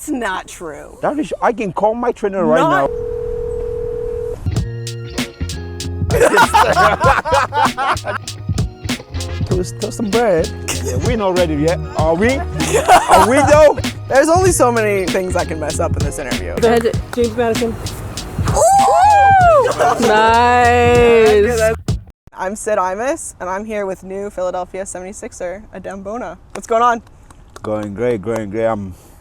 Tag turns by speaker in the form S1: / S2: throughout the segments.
S1: That's not true.
S2: Davyd, I can call my trainer right now. Toast some bread. Yeah, we're not ready yet. Are we? Are we though?
S1: There's only so many things I can mess up in this interview.
S3: Go ahead, James Madison.
S1: Ooh!
S3: Nice.
S1: I'm Sideline Imus, and I'm here with new Philadelphia 76er, Adem Bona. What's going on?
S2: Going great, going great.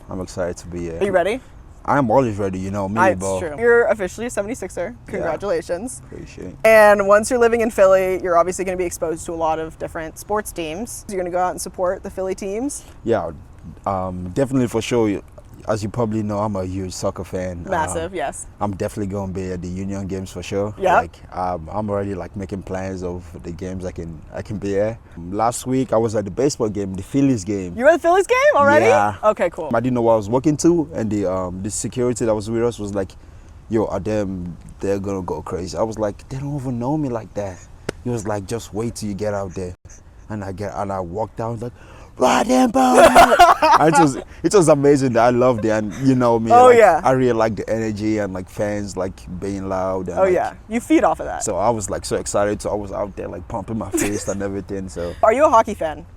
S2: I'm excited to be here.
S1: Are you ready?
S2: I'm always ready, you know me,
S1: It's
S2: bro.
S1: true. You're officially a 76er. Congratulations.
S2: Yeah, appreciate it.
S1: And once you're living in Philly, you're obviously going to be exposed to a lot of different sports teams. You're going to go out and support the Philly teams.
S2: Yeah, definitely for sure. As you probably know, I'm a huge soccer fan.
S1: Massive, yes.
S2: I'm definitely going to be at the Union games for sure.
S1: Yeah.
S2: Like, I'm already like making plans of the games I can be at. Last week I was at the baseball game, the Phillies game.
S1: You were at the Phillies game already?
S2: Yeah.
S1: Okay, cool.
S2: I didn't know what I was walking to, and the security that was with us was like, "Yo, Adem, they're gonna go crazy." I was like, "They don't even know me like that." He was like, "Just wait till you get out there," and I walked out like, Adem Bona. It was amazing. That I loved it, and you know me.
S1: Oh,
S2: like,
S1: yeah.
S2: I really like the energy and like fans like being loud. And,
S1: Oh yeah, you feed off of that.
S2: So I was like so excited. So I was out there like pumping my fist and everything. So
S1: Are you a hockey fan?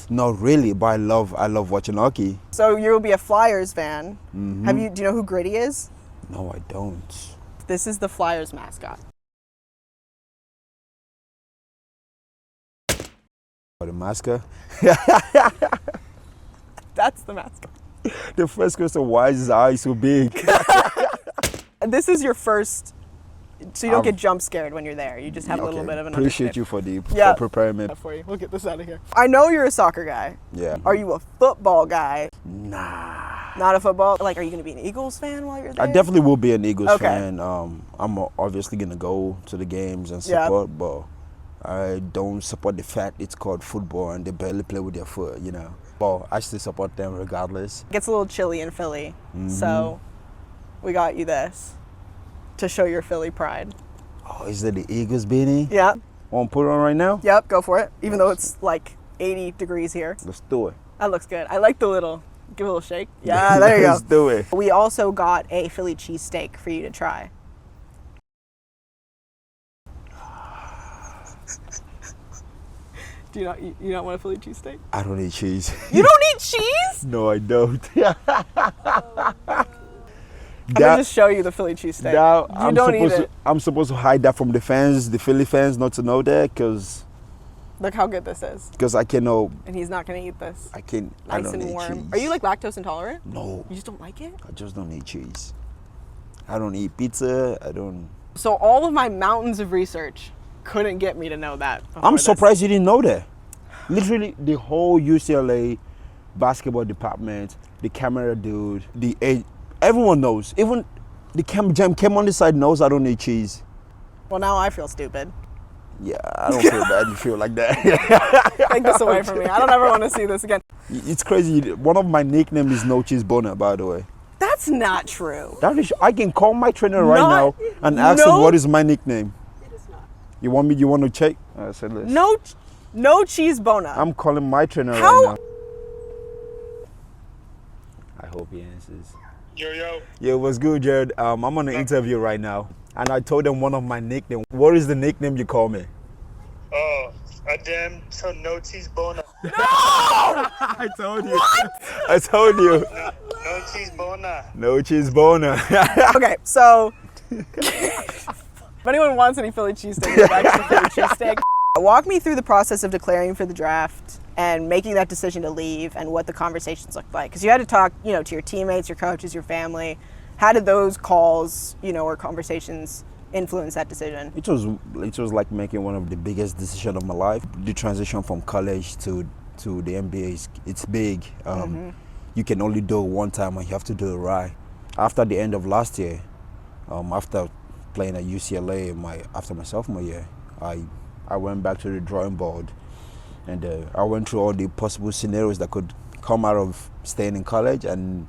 S2: not really, but I love watching hockey.
S1: So you'll be a Flyers fan.
S2: Mm-hmm.
S1: Do you know who Gritty is?
S2: No, I don't.
S1: This is the Flyers mascot.
S2: For the mascot.
S1: That's the mascot.
S2: The first question: why is his eyes so big?
S1: This is your first, so you don't get jump scared when you're there. You just have a little bit of an
S2: Appreciate
S1: understanding.
S2: you for
S1: Yeah.
S2: preparing me.
S1: For you. We'll get this out of here. I know you're a soccer guy.
S2: Yeah.
S1: Are you a football guy?
S2: Nah.
S1: Not a football. Like, are you going to be an Eagles fan while you're there?
S2: I definitely will be an Eagles
S1: Okay.
S2: fan. I'm obviously gonna go to the games and
S1: Yeah.
S2: support, but I don't support the fact it's called football and they barely play with their foot. You know. But I still support them regardless.
S1: It gets a little chilly in Philly, so we got you this to show your Philly pride.
S2: Oh, is it the Eagles beanie?
S1: Yeah.
S2: Want to put it on right now?
S1: Yep. Go for it. Even though it's like 80 degrees here.
S2: Let's do it.
S1: That looks good. I like the little. Give it a little shake. Yeah. There you go.
S2: Let's do it.
S1: We also got a Philly cheesesteak for you to try. Do you not want a Philly cheesesteak?
S2: I don't eat cheese.
S1: You don't eat cheese?
S2: No, I don't.
S1: I'm gonna just show you the Philly cheesesteak. You don't eat it.
S2: I'm supposed to hide that from the fans, the Philly fans, not to know that, because
S1: Look how good this is.
S2: I can know.
S1: And he's not gonna eat this.
S2: I
S1: Nice
S2: don't
S1: and
S2: eat
S1: warm.
S2: cheese.
S1: Are you like lactose intolerant?
S2: No,
S1: You just don't like it?
S2: I just don't eat cheese. I don't eat pizza. I don't.
S1: So all of my mountains of research couldn't get me to know that.
S2: I'm surprised you didn't know that. Literally, the whole UCLA basketball department, the camera dude, everyone knows. Even the jam came on the side knows I don't eat cheese.
S1: Well, now I feel stupid.
S2: Yeah, I don't feel bad. You feel like that.
S1: Take this away from me. I don't ever want to see this again.
S2: It's crazy. One of my nicknames is No Cheese Bona, by the way.
S1: That's not true.
S2: I can call my trainer right now and ask him what is my nickname.
S1: It is not.
S2: You want to check? I said, listen.
S1: No cheese bona.
S2: I'm calling my trainer right now. I hope he answers. Yo, what's good, Jared? I'm on an interview right now, and I told them one of my nicknames. What is the nickname you call me?
S4: Oh, Adem, so no cheese bona.
S1: No!
S2: I told you.
S1: What?
S2: I told you.
S4: No cheese bona.
S2: No cheese bona.
S1: Okay, so if anyone wants any Philly cheesesteak, go back to the Philly cheesesteak. Walk me through the process of declaring for the draft and making that decision to leave and what the conversations looked like. Because you had to talk, to your teammates, your coaches, your family. How did those calls, or conversations influence that decision?
S2: It was like making one of the biggest decisions of my life. The transition from college to the NBA, it's big. You can only do it one time and you have to do it right. After the end of last year, after playing at UCLA after my sophomore year, I went back to the drawing board, and I went through all the possible scenarios that could come out of staying in college and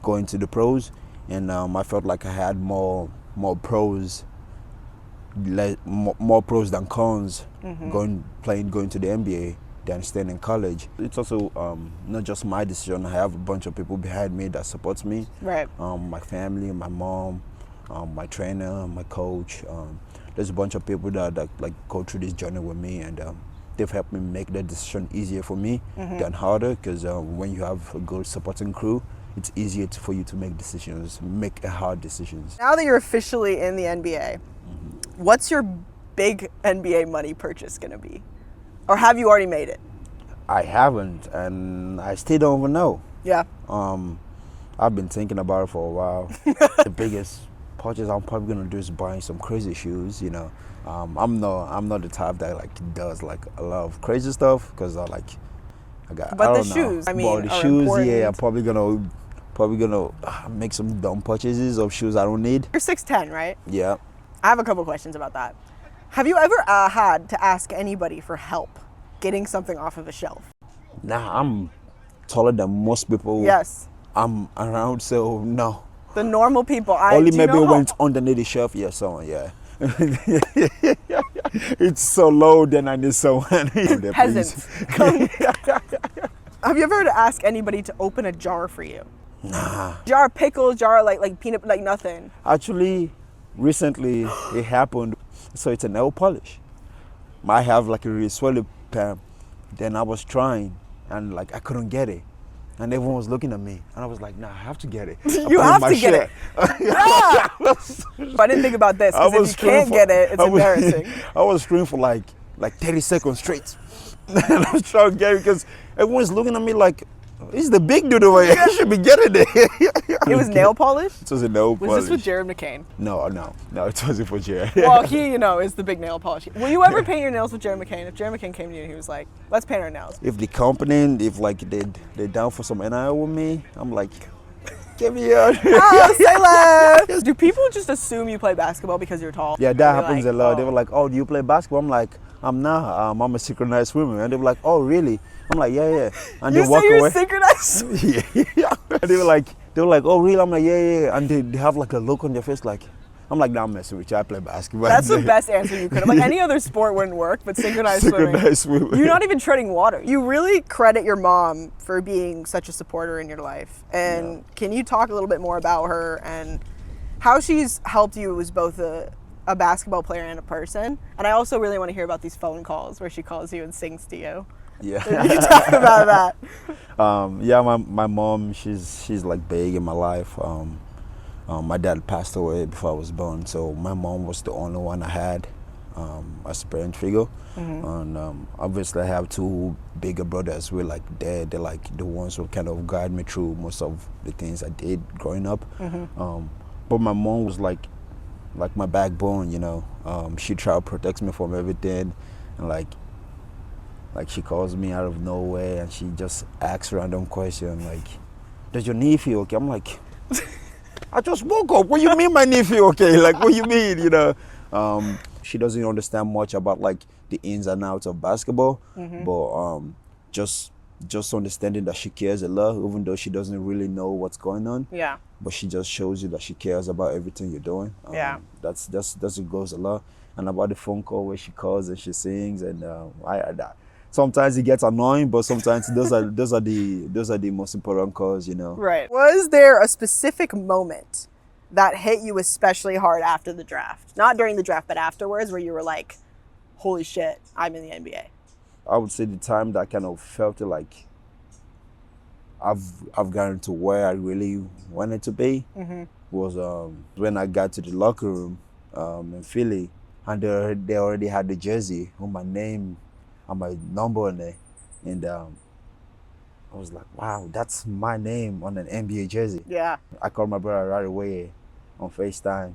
S2: going to the pros, and I felt like I had more pros than cons going to the NBA, than staying in college. It's also not just my decision. I have a bunch of people behind me that supports me.
S1: Right.
S2: My family, my mom, my trainer, my coach. There's a bunch of people that like go through this journey with me, and they've helped me make the decision easier for me than harder, because when you have a good supporting crew, it's easier for you to make decisions, make hard decisions.
S1: Now that you're officially in the NBA, what's your big NBA money purchase gonna be? Or have you already made it?
S2: I haven't, and I still don't even know.
S1: Yeah.
S2: I've been thinking about it for a while. The biggest purchase I'm probably gonna do is buying some crazy shoes. You know, I'm not the type that like does like a lot of crazy stuff, because I got.
S1: But
S2: I
S1: the
S2: don't know.
S1: shoes, I mean,
S2: but the
S1: are
S2: shoes,
S1: important.
S2: yeah, I'm probably gonna make some dumb purchases of shoes I don't need.
S1: You're 6'10", right?
S2: Yeah.
S1: I have a couple questions about that. Have you ever had to ask anybody for help getting something off of a shelf?
S2: Nah, I'm taller than most people.
S1: Yes.
S2: I'm around, so no.
S1: The normal people.
S2: Only
S1: do you
S2: maybe
S1: know
S2: when it's underneath the shelf, yeah, someone, yeah. It's so low, then I need someone. There,
S1: Peasants. Have you ever had to ask anybody to open a jar for you?
S2: Nah.
S1: Jar of pickles, jar of like peanut, like nothing.
S2: Actually, recently it happened. So it's a nail polish. I have like a really swelly pen. Then I was trying, and like I couldn't get it. And everyone was looking at me, and I was like, nah, I have to get it.
S1: You have to get it. Yeah. But I didn't think about this, because if you can't get it, it's embarrassing.
S2: I was screaming for like 30 seconds straight. And I was trying to get it, because everyone's looking at me like, he's the big dude over here. He should be getting it.
S1: It was nail polish?
S2: It was a nail polish.
S1: Was this with Jared McCain?
S2: No, it wasn't for Jared.
S1: Well, he, is the big nail polish. Will you ever paint your nails with Jared McCain? If Jared McCain came to you and he was like, let's paint our nails.
S2: If the company, if like they're down for some NIL with me, I'm like, get me out.
S1: Oh, say less. Do people just assume you play basketball because you're tall?
S2: Yeah, that
S1: They're
S2: happens
S1: like,
S2: a lot.
S1: oh.
S2: They were like, oh, do you play basketball? I'm like, I'm not. I'm a synchronized swimmer. And they were like, oh, really? I'm like, yeah. And
S1: You
S2: they walk
S1: say you're
S2: away.
S1: synchronized?
S2: Yeah. And they were like, oh, really? I'm like, yeah. And they have like a look on their face like, I'm like, nah, I'm messing with you. I play basketball.
S1: That's the best answer you could have. Like, any other sport wouldn't work, but synchronized swimming. You're not even treading water. You really credit your mom for being such a supporter in your life. And can you talk a little bit more about her and how she's helped you as both a basketball player and a person? And I also really want to hear about these phone calls where she calls you and sings to you.
S2: Yeah.
S1: Can you talk about that?
S2: Yeah, my mom, she's like big in my life. My dad passed away before I was born, so my mom was the only one I had as a parent figure. And obviously I have two bigger brothers who are like they're like the ones who kind of guide me through most of the things I did growing up. But my mom was like my backbone, she tried to protect me from everything, and like she calls me out of nowhere and she just asks random questions like, does your knee feel okay? I'm like, I just woke up. What do you mean my knee feel okay? Like, what do you mean, She doesn't understand much about like the ins and outs of basketball, but just understanding that she cares a lot, even though she doesn't really know what's going on. Yeah. But she just shows you that she cares about everything you're doing. That's it goes a lot. And about the phone call where she calls and she sings, and sometimes it gets annoying, but sometimes those are the most important calls,
S1: Right. Was there a specific moment that hit you especially hard after the draft? Not during the draft, but afterwards, where you were like, holy shit, I'm in the NBA.
S2: I would say the time that I kind of felt it like I've gotten to where I really wanted to be was when I got to the locker room in Philly, and they already had the jersey with my name and my number on it, and I was like, wow, that's my name on an NBA jersey. Yeah. I called my brother right away on FaceTime,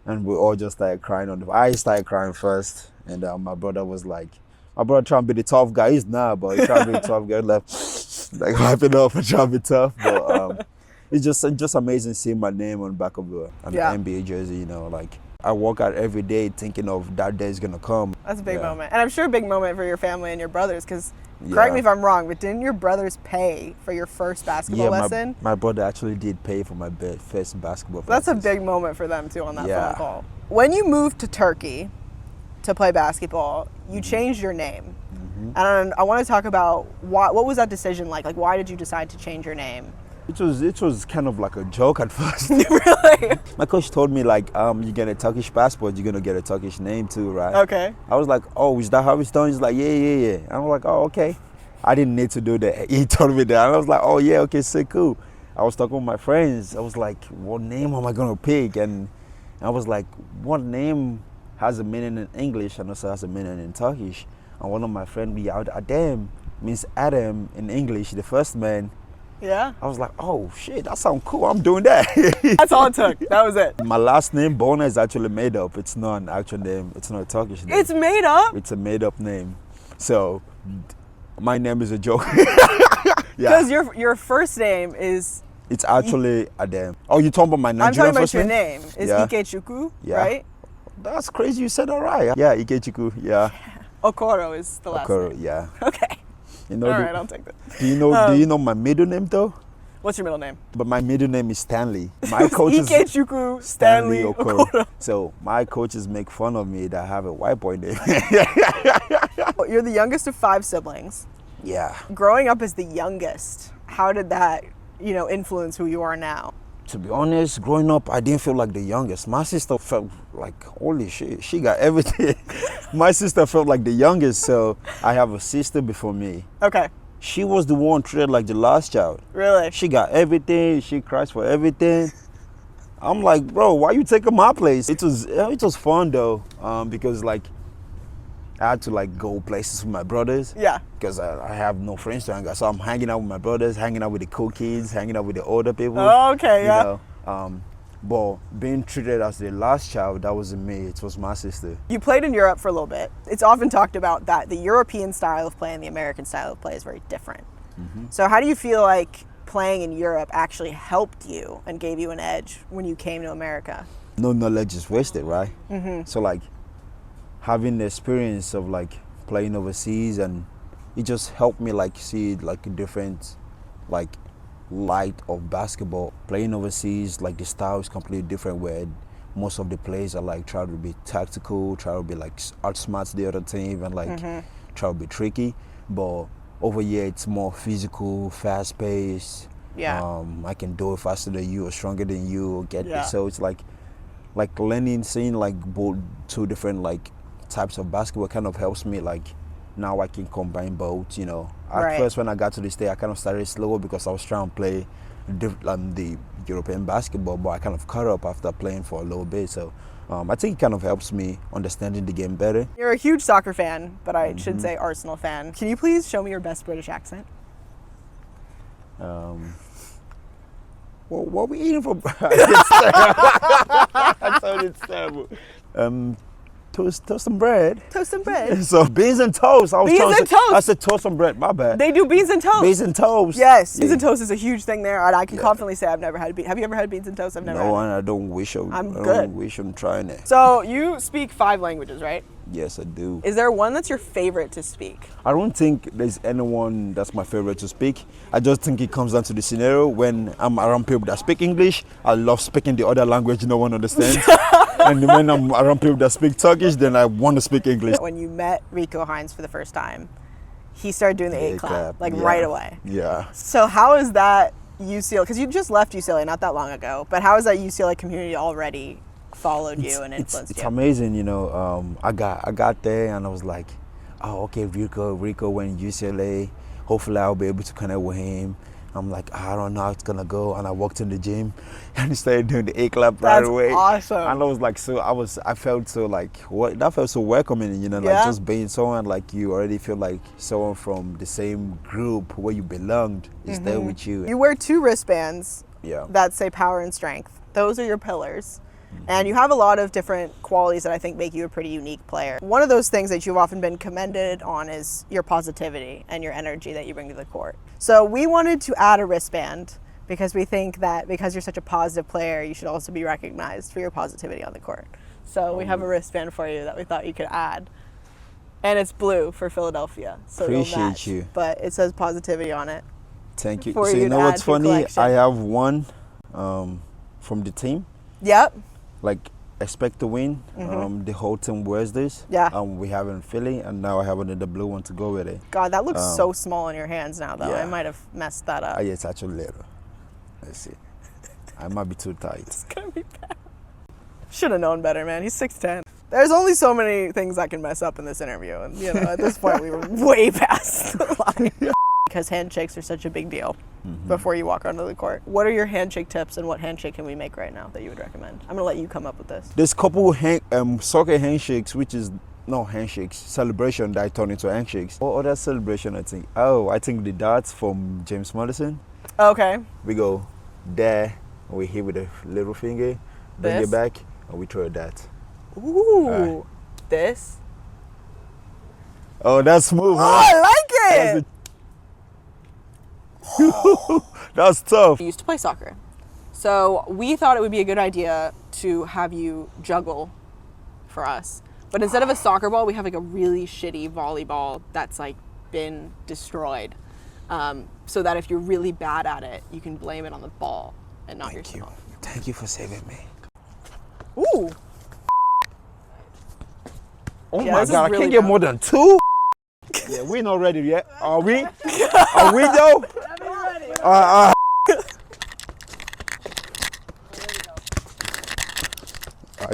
S2: and we all just started crying I started crying first, and my brother trying to be the tough guy. He's not, but he's trying to be the tough guy, like hyping up and trying to be tough. But it's just amazing seeing my name on the back of an NBA jersey, like I walk out every day thinking of that day is gonna come.
S1: That's a big moment. And I'm sure a big moment for your family and your brothers, because correct me if I'm wrong, but didn't your brothers pay for your first basketball lesson?
S2: My brother actually did pay for my first basketball
S1: That's
S2: lessons.
S1: a big moment for them too on that phone call. When you moved to Turkey to play basketball, you changed your name. And I want to talk about what was that decision like? Like, why did you decide to change your name?
S2: It was kind of like a joke at first.
S1: Really?
S2: My coach told me like, you get a Turkish passport, you're gonna get a Turkish name too, right?
S1: Okay.
S2: I was like, oh, is that how it's done? He's like, yeah. And I'm like, oh, okay. I didn't need to do that. He told me that, and I was like, oh yeah, okay, so cool. I was talking with my friends. I was like, what name am I gonna pick? And I was like, what name has a meaning in English and also has a meaning in Turkish? And one of my friends be out, Adem means Adam in English, the first man.
S1: Yeah.
S2: I was like, oh shit, that sounds cool. I'm doing that.
S1: That's all it took. That was it.
S2: My last name, Bona, is actually made up. It's not an actual name. It's not a Turkish name.
S1: It's made up?
S2: It's a made up name. So my name is a joke.
S1: Because your first name is...
S2: It's actually Adem. Oh, you're talking about my Nigerian
S1: I'm talking about
S2: first
S1: your
S2: name?
S1: name. Is
S2: Yeah.
S1: Ikechukwu,
S2: Yeah.
S1: right?
S2: That's crazy. You said all right. Yeah, Ikechukwu. Yeah.
S1: Okoro is the last
S2: Okoro.
S1: name.
S2: Yeah.
S1: Okay.
S2: You know.
S1: All right, I'll take that.
S2: Do you know my middle name though?
S1: What's your middle name?
S2: But my middle name is Stanley. My coach is
S1: Ikechukwu Stanley Okoro.
S2: So my coaches make fun of me that I have a white boy name.
S1: You're the youngest of 5 siblings.
S2: Yeah.
S1: Growing up as the youngest, how did that, influence who you are now?
S2: To be honest, growing up, I didn't feel like the youngest. My sister felt like, holy shit, she got everything. My sister felt like the youngest, so I have a sister before me.
S1: Okay.
S2: She was the one treated like the last child.
S1: Really?
S2: She got everything. She cries for everything. I'm like, bro, why you taking my place? It was fun though, because like I had to like go places with my brothers.
S1: Yeah.
S2: Because I have no friends to hang out, so I'm hanging out with my brothers, hanging out with the cool kids, hanging out with the older people.
S1: Oh, okay, yeah.
S2: You know? But being treated as the last child, that wasn't me. It was my sister.
S1: You played in Europe for a little bit. It's often talked about that the European style of play and the American style of play is very different. So how do you feel like playing in Europe actually helped you and gave you an edge when you came to America?
S2: No knowledge is wasted, right? So like having the experience of like playing overseas, and it just helped me like see like a different like light of basketball. Playing overseas, like the style is completely different, where most of the players are like try to be tactical, try to be like outsmart the other team, and like try to be tricky. But over here it's more physical, fast paced.
S1: Yeah.
S2: I can do it faster than you or stronger than you or get
S1: Yeah.
S2: so it's like learning, seeing like both two different like types of basketball kind of helps me like now I can combine both, you know. At
S1: Right.
S2: first when I got to the state I kind of started slow because I was trying to play the European basketball, but I kind of caught up after playing for a little bit, so I think it kind of helps me understanding the game better.
S1: You're a huge soccer fan, but I should say Arsenal fan. Can you please show me your best British accent?
S2: Well, what we eating for? I thought it's terrible. Toast and bread.
S1: Toast and bread.
S2: So beans and toast.
S1: Beans
S2: trying to
S1: and
S2: say-
S1: toast.
S2: I said toast and bread. My bad.
S1: They do beans and toast.
S2: Beans and toast.
S1: Yes, beans
S2: Yeah.
S1: and toast is a huge thing there, and I can confidently say I've never had beans. Have you ever had beans and toast? I've never
S2: No,
S1: had.
S2: and I don't wish I
S1: I'm
S2: don't
S1: good.
S2: wish I'm trying it.
S1: So you speak 5 languages, right?
S2: Yes, I do.
S1: Is there one that's your favorite to speak?
S2: I don't think there's anyone that's my favorite to speak. I just think it comes down to the scenario. When I'm around people that speak English, I love speaking the other language no one understands. And when I'm around people that speak Turkish, then I want to speak English.
S1: When you met Rico Hines for the first time, he started doing the A clap, like
S2: yeah.
S1: right away.
S2: Yeah.
S1: So how is that UCLA, because you just left UCLA not that long ago, but how is that UCLA community already followed you and influenced
S2: It's
S1: you?
S2: amazing, you know. I got there and I was like, oh, okay, Rico went UCLA. Hopefully I'll be able to connect with him. I'm like, I don't know how it's gonna go. And I walked in the gym and he started doing the A clap right
S1: That's
S2: away.
S1: awesome.
S2: And I was like, I felt so like, what? That felt so welcoming, you know,
S1: Yeah.
S2: like just being someone like you already feel like someone from the same group where you belonged is there with you.
S1: You wear 2 wristbands
S2: Yeah.
S1: that say power and strength. Those are your pillars. And you have a lot of different qualities that I think make you a pretty unique player. One of those things that you've often been commended on is your positivity and your energy that you bring to the court. So we wanted to add a wristband because we think that because you're such a positive player, you should also be recognized for your positivity on the court. So we have a wristband for you that we thought you could add. And it's blue for Philadelphia. So it'll
S2: Appreciate
S1: match,
S2: you.
S1: but it says positivity on it.
S2: Thank you.
S1: For
S2: So
S1: you
S2: you
S1: to
S2: know what's
S1: add to your
S2: funny?
S1: collection.
S2: I have one from the team.
S1: Yep.
S2: Like expect to win. The whole team wears this.
S1: Yeah.
S2: We have it in Philly, and now I have another blue one to go with it.
S1: God, that looks so small in your hands now, though.
S2: yeah.
S1: I might have messed that up.
S2: Yeah, it's actually little. Let's see. I might be too tight.
S1: It's gonna be bad. Should have known better, man. He's 6'10". There's only so many things I can mess up in this interview, and you know, at this point, we were way past the line. Because handshakes are such a big deal before you walk onto the court. What are your handshake tips, and what handshake can we make right now that you would recommend? I'm gonna let you come up with this.
S2: There's couple soccer handshakes, which is no handshakes, celebration that I turn into handshakes. What other celebration I think? Oh, I think the darts from James Madison.
S1: Okay.
S2: We go there, and we hit with a little finger, bring
S1: This?
S2: it back, and we throw a dart.
S1: Ooh. This.
S2: Oh, that's smooth,
S1: Oh,
S2: huh?
S1: I like it.
S2: That's tough.
S1: We used to play soccer. So we thought it would be a good idea to have you juggle for us. But instead of a soccer ball, we have like a really shitty volleyball that's like been destroyed. So that if you're really bad at it, you can blame it on the ball and not yourself.
S2: Thank you for saving me.
S1: Ooh.
S2: Oh
S1: Yeah,
S2: my
S1: this is
S2: God, I
S1: really
S2: can't get
S1: bad.
S2: more than 2? Yeah, we're not ready yet. Are we? Are we though?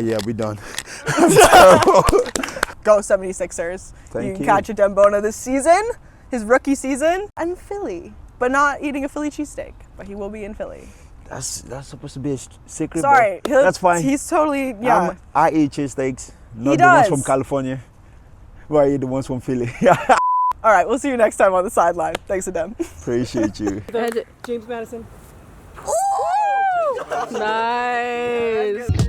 S2: Yeah, we done.
S1: Go 76ers.
S2: Thank
S1: You can
S2: you.
S1: catch Adem Bona this season, his rookie season, and Philly. But not eating a Philly cheesesteak. But he will be in Philly.
S2: That's supposed to be a secret.
S1: Sorry.
S2: But that's fine.
S1: He's totally, yeah.
S2: I eat cheesesteaks, not
S1: He
S2: the ones
S1: does.
S2: from California. Well, I eat the ones from Philly.
S1: All right, we'll see you next time on the sideline. Thanks, Adem.
S2: Appreciate you.
S3: James Madison. Nice.